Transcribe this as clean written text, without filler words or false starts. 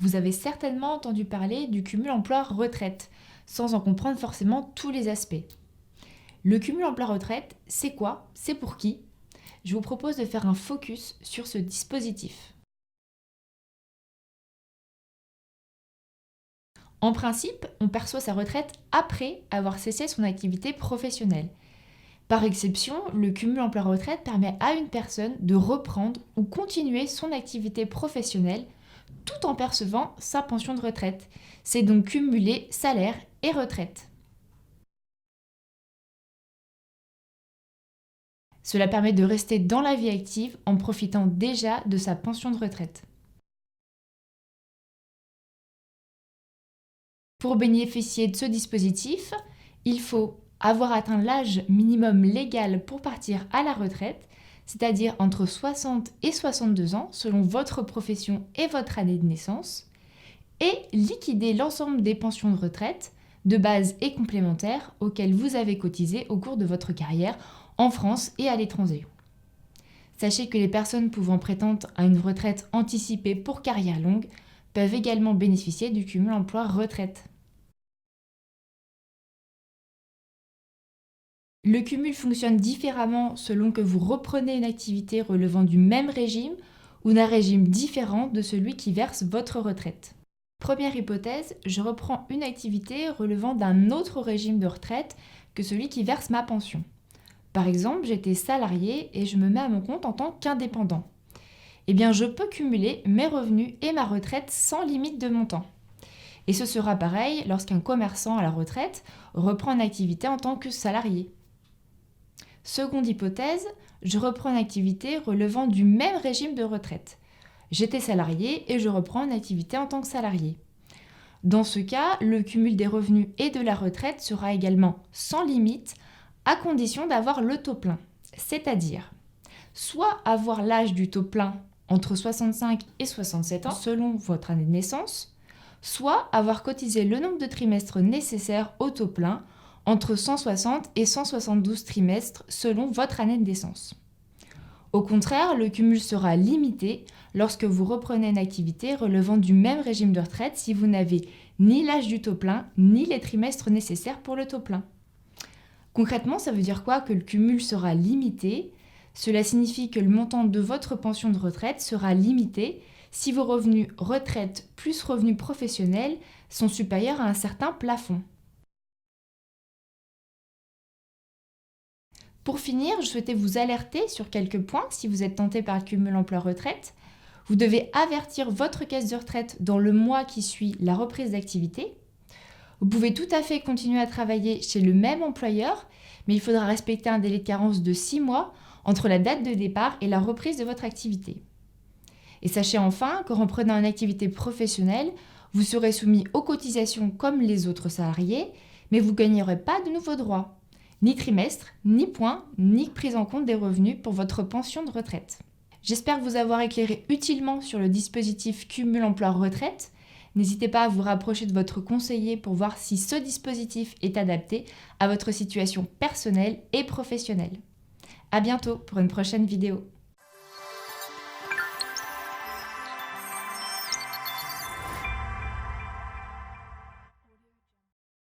Vous avez certainement entendu parler du cumul emploi-retraite, sans en comprendre forcément tous les aspects. Le cumul emploi-retraite, c'est quoi? C'est pour qui? Je vous propose de faire un focus sur ce dispositif. En principe, on perçoit sa retraite après avoir cessé son activité professionnelle. Par exception, le cumul emploi-retraite permet à une personne de reprendre ou continuer son activité professionnelle tout en percevant sa pension de retraite. C'est donc cumuler salaire et retraite. Cela permet de rester dans la vie active en profitant déjà de sa pension de retraite. Pour bénéficier de ce dispositif, il faut avoir atteint l'âge minimum légal pour partir à la retraite, c'est-à-dire entre 60 et 62 ans selon votre profession et votre année de naissance, et liquider l'ensemble des pensions de retraite, de base et complémentaires, auxquelles vous avez cotisé au cours de votre carrière en France et à l'étranger. Sachez que les personnes pouvant prétendre à une retraite anticipée pour carrière longue peuvent également bénéficier du cumul emploi-retraite. Le cumul fonctionne différemment selon que vous reprenez une activité relevant du même régime ou d'un régime différent de celui qui verse votre retraite. Première hypothèse, je reprends une activité relevant d'un autre régime de retraite que celui qui verse ma pension. Par exemple, j'étais salarié et je me mets à mon compte en tant qu'indépendant. Eh bien, je peux cumuler mes revenus et ma retraite sans limite de montant. Et ce sera pareil lorsqu'un commerçant à la retraite reprend une activité en tant que salarié. Seconde hypothèse, je reprends une activité relevant du même régime de retraite. J'étais salarié et je reprends une activité en tant que salarié. Dans ce cas, le cumul des revenus et de la retraite sera également sans limite à condition d'avoir le taux plein, c'est-à-dire soit avoir l'âge du taux plein entre 65 et 67 ans selon votre année de naissance, soit avoir cotisé le nombre de trimestres nécessaires au taux plein entre 160 et 172 trimestres selon votre année de naissance. Au contraire, le cumul sera limité lorsque vous reprenez une activité relevant du même régime de retraite si vous n'avez ni l'âge du taux plein, ni les trimestres nécessaires pour le taux plein. Concrètement, ça veut dire quoi que le cumul sera limité? Cela signifie que le montant de votre pension de retraite sera limité si vos revenus retraite plus revenus professionnels sont supérieurs à un certain plafond. Pour finir, je souhaitais vous alerter sur quelques points si vous êtes tenté par le cumul emploi-retraite. Vous devez avertir votre caisse de retraite dans le mois qui suit la reprise d'activité. Vous pouvez tout à fait continuer à travailler chez le même employeur, mais il faudra respecter un délai de carence de 6 mois entre la date de départ et la reprise de votre activité. Et sachez enfin qu'en reprenant une activité professionnelle, vous serez soumis aux cotisations comme les autres salariés, mais vous ne gagnerez pas de nouveaux droits. Ni trimestre, ni points, ni prise en compte des revenus pour votre pension de retraite. J'espère vous avoir éclairé utilement sur le dispositif cumul emploi-retraite. N'hésitez pas à vous rapprocher de votre conseiller pour voir si ce dispositif est adapté à votre situation personnelle et professionnelle. À bientôt pour une prochaine vidéo.